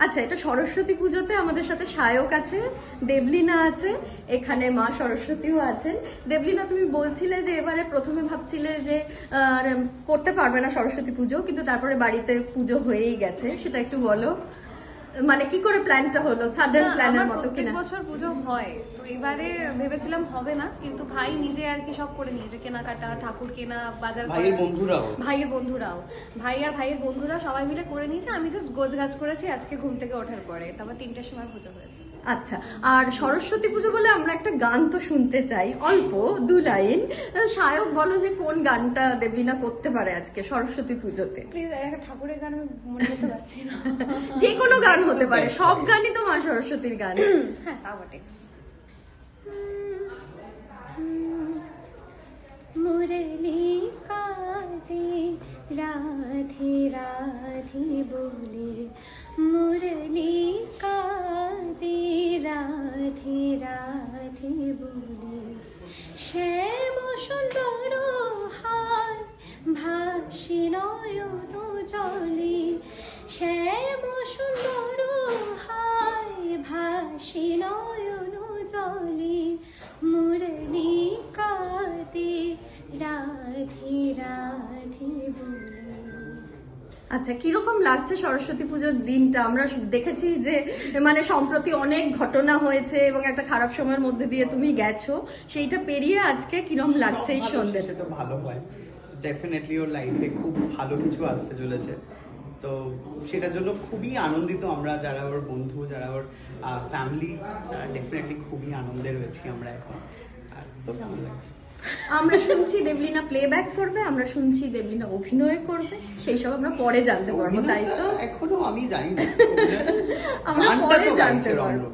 আচ্ছা, এটা সরস্বতী পুজোতে আমাদের সাথে সায়ক আছে, দেবলীনা আছে, এখানে মা সরস্বতীও আছেন। দেবলীনা, তুমি বলছিলে যে এবারে প্রথমে ভাবছিলে যে করতে পারবে না সরস্বতী পুজো, কিন্তু তারপরে বাড়িতে পুজো হয়েই গেছে, সেটা একটু বলো। মানে কি করে প্ল্যানটা হলো, সাডেন প্ল্যানের মতো কিনা? প্রত্যেক বছর পুজো হয়, তো এবারে ভেবেছিলাম হবে না, কিন্তু ভাই নিজে আর কি সব করে নিয়েছে, কেনাকাটা, ঠাকুর কেনা, বাজার করা। ভাইয়ের বন্ধুরা সবাই মিলে করে নিয়েছে। আমি জাস্ট গোছগাছ করেছি আজকে ঘুম থেকে ওঠার পরে, তারপর 3টের সময় পুজো হয়েছে। আচ্ছা, আর সরস্বতী পুজো বলে আমরা একটা গান তো শুনতে চাই, অল্প 2 লাইন। সায়ক বলো যে কোন গানটা দেবলীনা করতে পারে আজকে সরস্বতী পুজোতে। প্লিজ, একটা ঠাকুরের গান আমি মনে করতে পারছি না। যে কোনো গান হতে পারে, সব গানই তো মা সরস্বতীর গান। হ্যাঁ, তা বটে। मुरली काटे राधे राधे बोले, मुरली काटे राधे राधे बोले, श्याम सुंदर हार भासि नयन जले, श्याम सुंदर हार भासि नयन जले, मुरली काटे রাধে রাধে বলে। আচ্ছা, কিরকম লাগছে সরস্বতী পুজোর দিনটা? আমরা দেখেছি যে মানে সম্প্রতি অনেক ঘটনা হয়েছে এবং একটা খারাপ সময়ের মধ্যে দিয়ে তুমি গেছো, সেইটা পেরিয়ে আজকে কিরকম লাগছে এই সন্ধ্যেতে? তো ভালো হয়, ডেফিনেটলি ওর লাইফে খুব ভালো কিছু আসতে চলেছে, তো সেটার জন্য খুবই আনন্দিত আমরা, যারা ওর বন্ধু, যারা ওর ফ্যামিলি, ডেফিনেটলি খুবই আনন্দে রয়েছি আমরা এখন। আর তো কেমন লাগছে? আমরা শুনছি দেবলীনা প্লেব্যাক করবে, আমরা শুনছি দেবলীনা অভিনয় করবে, সেই সব আমরা পরে জানতে পারবো, তাই তো? এখনো আমি জানি না, আমরা পরে জানতে পারবো।